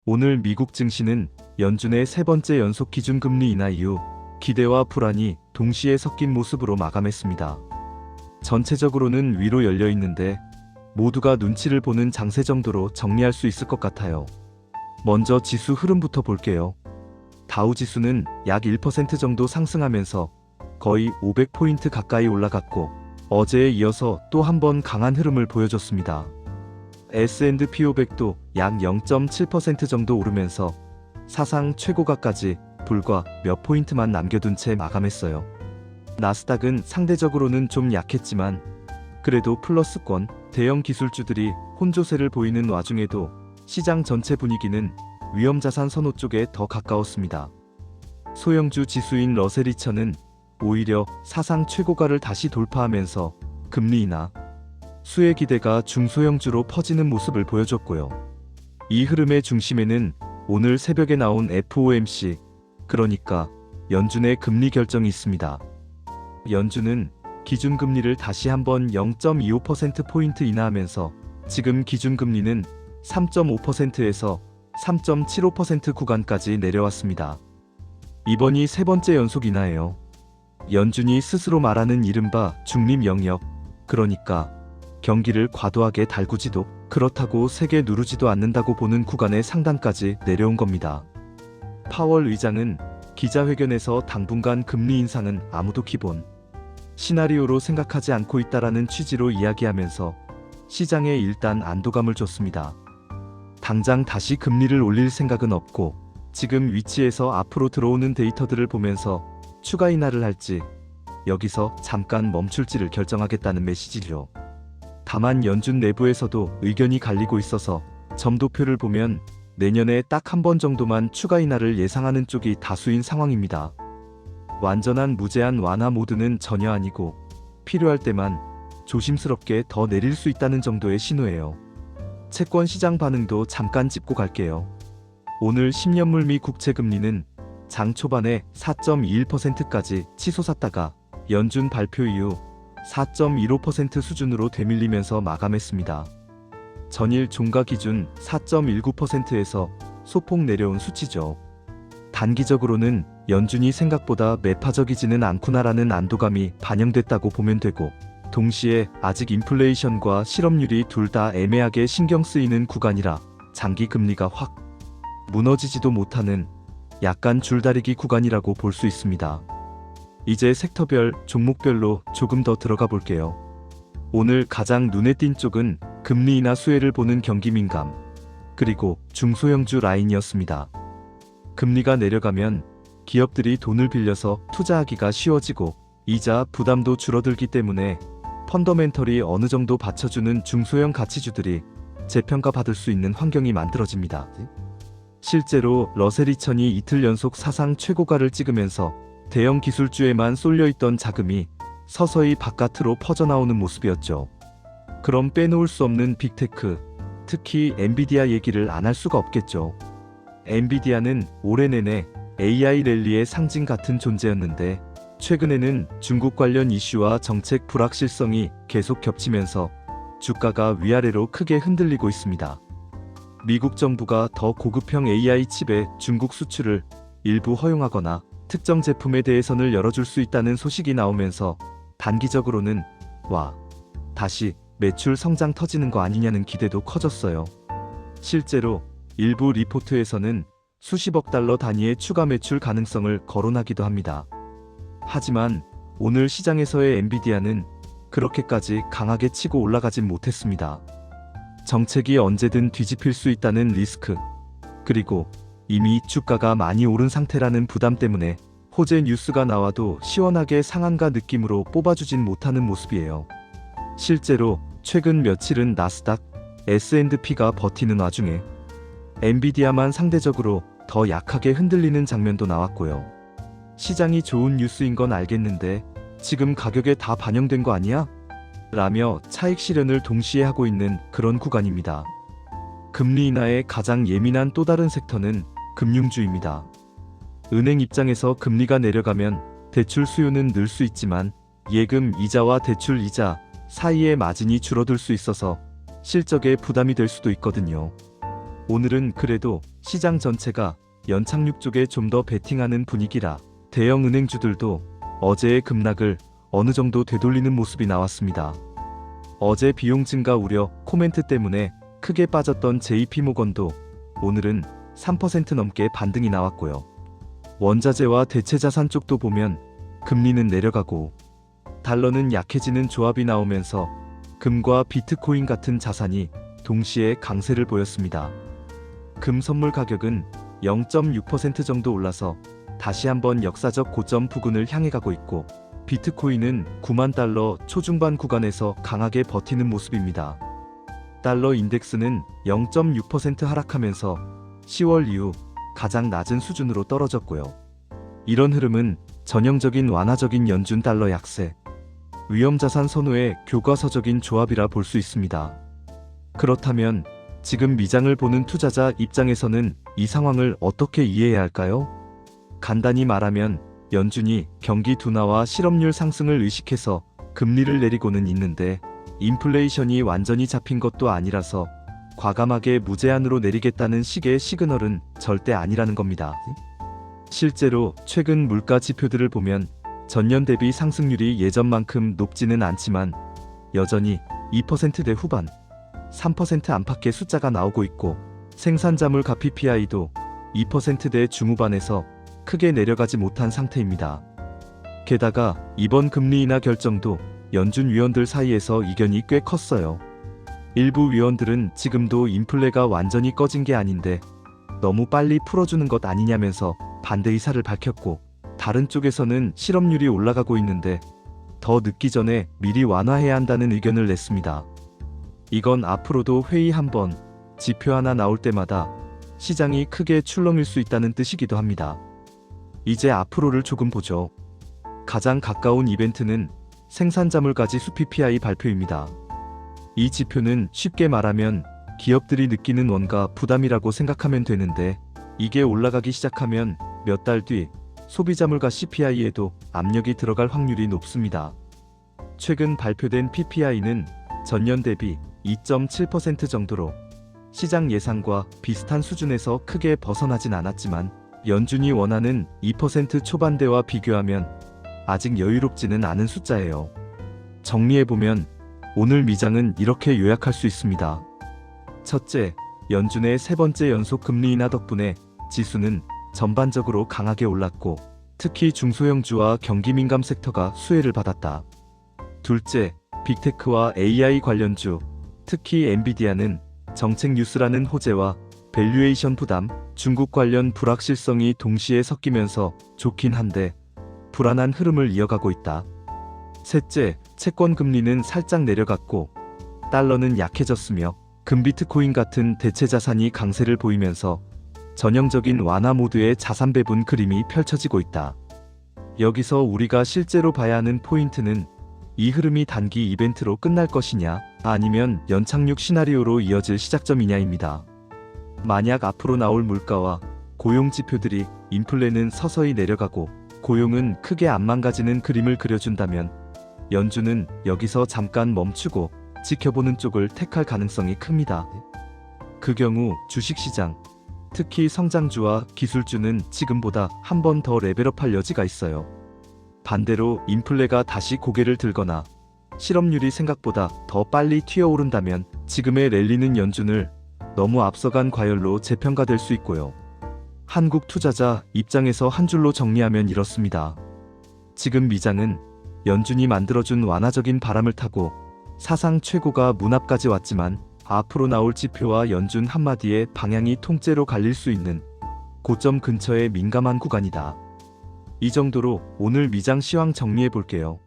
오늘 미국 증시는 연준의 세 번째 연속 기준금리 인하 이후 기대와 불안이 동시에 섞인 모습으로 마감했습니다. 전체적으로는 위로 열려 있는데 모두가 눈치를 보는 장세 정도로 정리할 수 있을 것 같아요. 먼저 지수 흐름부터 볼게요. 다우 지수는 약 1% 정도 상승하면서 거의 500포인트 가까이 올라갔고 어제에 이어서 또 한 번 강한 흐름을 보여줬습니다. S&P 500도 약 0.7% 정도 오르면서 사상 최고가까지 불과 몇 포인트만 남겨둔 채 마감했어요. 나스닥은 상대적으로는 좀 약했지만 그래도 플러스권 대형 기술주들이 혼조세를 보이는 와중에도 시장 전체 분위기는 위험자산 선호 쪽에 더 가까웠습니다. 소형주 지수인 러셀 2000은 오히려 사상 최고가를 다시 돌파하면서 금리 인하, 수혜 기대가 중소형주로 퍼지는 모습을 보여줬고요. 이 흐름의 중심에는 오늘 새벽에 나온 FOMC, 그러니까 연준의 금리 결정이 있습니다. 연준은 기준금리를 다시 한번 0.25%포인트 인하하면서 지금 기준금리는 3.5%에서 3.75% 구간까지 내려왔습니다. 이번이 세 번째 연속 인하예요. 연준이 스스로 말하는 이른바 중립 영역, 그러니까 경기를 과도하게 달구지도 그렇다고 세게 누르지도 않는다고 보는 구간의 상단까지 내려온 겁니다. 파월 의장은 기자회견에서 당분간 금리 인상은 아무도 기본 시나리오로 생각하지 않고 있다라는 취지로 이야기하면서 시장에 일단 안도감을 줬습니다. 당장 다시 금리를 올릴 생각은 없고 지금 위치에서 앞으로 들어오는 데이터들을 보면서 추가 인하를 할지 여기서 잠깐 멈출지를 결정하겠다는 메시지죠. 다만 연준 내부에서도 의견이 갈리고 있어서 점도표를 보면 내년에 딱 한 번 정도만 추가 인하를 예상하는 쪽이 다수인 상황입니다. 완전한 무제한 완화 모드는 전혀 아니고 필요할 때만 조심스럽게 더 내릴 수 있다는 정도의 신호예요. 채권 시장 반응도 잠깐 짚고 갈게요. 오늘 10년물 미 국채 금리는 장 초반에 4.21%까지 치솟았다가 연준 발표 이후 4.15% 수준으로 되밀리면서 마감했습니다. 전일 종가 기준 4.19%에서 소폭 내려온 수치죠. 단기적으로는 연준이 생각보다 매파적이지는 않구나라는 안도감이 반영됐다고 보면 되고 동시에 아직 인플레이션과 실업률이 둘 다 애매하게 신경 쓰이는 구간이라 장기 금리가 확 무너지지도 못하는 약간 줄다리기 구간이라고 볼 수 있습니다. 이제 섹터별, 종목별로 조금 더 들어가 볼게요. 오늘 가장 눈에 띈 쪽은 금리 인하 수혜를 보는 경기 민감, 그리고 중소형주 라인이었습니다. 금리가 내려가면 기업들이 돈을 빌려서 투자하기가 쉬워지고 이자 부담도 줄어들기 때문에 펀더멘털이 어느 정도 받쳐주는 중소형 가치주들이 재평가 받을 수 있는 환경이 만들어집니다. 실제로 러셀 2000이 이틀 연속 사상 최고가를 찍으면서 대형 기술주에만 쏠려있던 자금이 서서히 바깥으로 퍼져나오는 모습이었죠. 그럼 빼놓을 수 없는 빅테크, 특히 엔비디아 얘기를 안 할 수가 없겠죠. 엔비디아는 올해 내내 AI 랠리의 상징 같은 존재였는데 최근에는 중국 관련 이슈와 정책 불확실성이 계속 겹치면서 주가가 위아래로 크게 흔들리고 있습니다. 미국 정부가 더 고급형 AI 칩의 중국 수출을 일부 허용하거나 특정 제품에 대해서는 열어줄 수 있다는 소식이 나오면서 단기적으로는 다시 매출 성장 터지는 거 아니냐는 기대도 커졌어요. 실제로 일부 리포트에서는 수십억 달러 단위의 추가 매출 가능성을 거론하기도 합니다. 하지만 오늘 시장에서의 엔비디아는 그렇게까지 강하게 치고 올라가진 못했습니다. 정책이 언제든 뒤집힐 수 있다는 리스크, 그리고 이미 주가가 많이 오른 상태라는 부담 때문에 호재 뉴스가 나와도 시원하게 상한가 느낌으로 뽑아주진 못하는 모습이에요. 실제로 최근 며칠은 나스닥, S&P가 버티는 와중에 엔비디아만 상대적으로 더 약하게 흔들리는 장면도 나왔고요. 시장이 좋은 뉴스인 건 알겠는데 지금 가격에 다 반영된 거 아니야? 라며 차익 실현을 동시에 하고 있는 그런 구간입니다. 금리 인하에 가장 예민한 또 다른 섹터는 금융주입니다. 은행 입장에서 금리가 내려가면 대출 수요는 늘 수 있지만 예금 이자와 대출 이자 사이의 마진이 줄어들 수 있어서 실적에 부담이 될 수도 있거든요. 오늘은 그래도 시장 전체가 연착륙 쪽에 좀 더 베팅하는 분위기라 대형 은행주들도 어제의 급락을 어느 정도 되돌리는 모습이 나왔습니다. 어제 비용 증가 우려 코멘트 때문에 크게 빠졌던 JP모건도 오늘은 3% 넘게 반등이 나왔고요. 원자재와 대체자산 쪽도 보면 금리는 내려가고 달러는 약해지는 조합이 나오면서 금과 비트코인 같은 자산이 동시에 강세를 보였습니다. 금 선물 가격은 0.6% 정도 올라서 다시 한번 역사적 고점 부근을 향해 가고 있고 비트코인은 9만 달러 초중반 구간에서 강하게 버티는 모습입니다. 달러 인덱스는 0.6% 하락하면서 10월 이후 가장 낮은 수준으로 떨어졌고요. 이런 흐름은 전형적인 완화적인 연준 달러 약세, 위험자산 선호의 교과서적인 조합이라 볼 수 있습니다. 그렇다면 지금 미장을 보는 투자자 입장에서는 이 상황을 어떻게 이해해야 할까요? 간단히 말하면 연준이 경기 둔화와 실업률 상승을 의식해서 금리를 내리고는 있는데 인플레이션이 완전히 잡힌 것도 아니라서 과감하게 무제한으로 내리겠다는 식의 시그널은 절대 아니라는 겁니다. 실제로 최근 물가 지표들을 보면 전년 대비 상승률이 예전만큼 높지는 않지만 여전히 2%대 후반, 3% 안팎의 숫자가 나오고 있고 생산자물가 PPI도 2%대 중후반에서 크게 내려가지 못한 상태입니다. 게다가 이번 금리 인하 결정도 연준 위원들 사이에서 이견이 꽤 컸어요. 일부 위원들은 지금도 인플레가 완전히 꺼진 게 아닌데 너무 빨리 풀어주는 것 아니냐면서 반대 의사를 밝혔고 다른 쪽에서는 실업률이 올라가고 있는데 더 늦기 전에 미리 완화해야 한다는 의견을 냈습니다. 이건 앞으로도 회의 한 번, 지표 하나 나올 때마다 시장이 크게 출렁일 수 있다는 뜻이기도 합니다. 이제 앞으로를 조금 보죠. 가장 가까운 이벤트는 생산자물가지수 PPI 발표입니다. 이 지표는 쉽게 말하면 기업들이 느끼는 원가 부담이라고 생각하면 되는데 이게 올라가기 시작하면 몇 달 뒤 소비자물가 CPI에도 압력이 들어갈 확률이 높습니다. 최근 발표된 PPI는 전년 대비 2.7% 정도로 시장 예상과 비슷한 수준에서 크게 벗어나진 않았지만 연준이 원하는 2% 초반대와 비교하면 아직 여유롭지는 않은 숫자예요. 정리해보면 오늘 미장은 이렇게 요약할 수 있습니다. 첫째, 연준의 세 번째 연속 금리 인하 덕분에 지수는 전반적으로 강하게 올랐고 특히 중소형주와 경기민감 섹터가 수혜를 받았다. 둘째, 빅테크와 AI 관련주, 특히 엔비디아는 정책 뉴스라는 호재와 밸류에이션 부담, 중국 관련 불확실성이 동시에 섞이면서 좋긴 한데 불안한 흐름을 이어가고 있다. 셋째, 채권 금리는 살짝 내려갔고 달러는 약해졌으며 금비트코인 같은 대체 자산이 강세를 보이면서 전형적인 완화 모드의 자산 배분 그림이 펼쳐지고 있다. 여기서 우리가 실제로 봐야 하는 포인트는 이 흐름이 단기 이벤트로 끝날 것이냐 아니면 연착륙 시나리오로 이어질 시작점이냐입니다. 만약 앞으로 나올 물가와 고용 지표들이 인플레는 서서히 내려가고 고용은 크게 안 망가지는 그림을 그려준다면 연준은 여기서 잠깐 멈추고 지켜보는 쪽을 택할 가능성이 큽니다. 그 경우 주식시장, 특히 성장주와 기술주는 지금보다 한 번 더 레벨업할 여지가 있어요. 반대로 인플레가 다시 고개를 들거나 실업률이 생각보다 더 빨리 튀어오른다면 지금의 랠리는 연준을 너무 앞서간 과열로 재평가될 수 있고요. 한국 투자자 입장에서 한 줄로 정리하면 이렇습니다. 지금 미장은 연준이 만들어준 완화적인 바람을 타고 사상 최고가 문 앞까지 왔지만 앞으로 나올 지표와 연준 한마디에 방향이 통째로 갈릴 수 있는 고점 근처의 민감한 구간이다. 이 정도로 오늘 미장 시황 정리해 볼게요.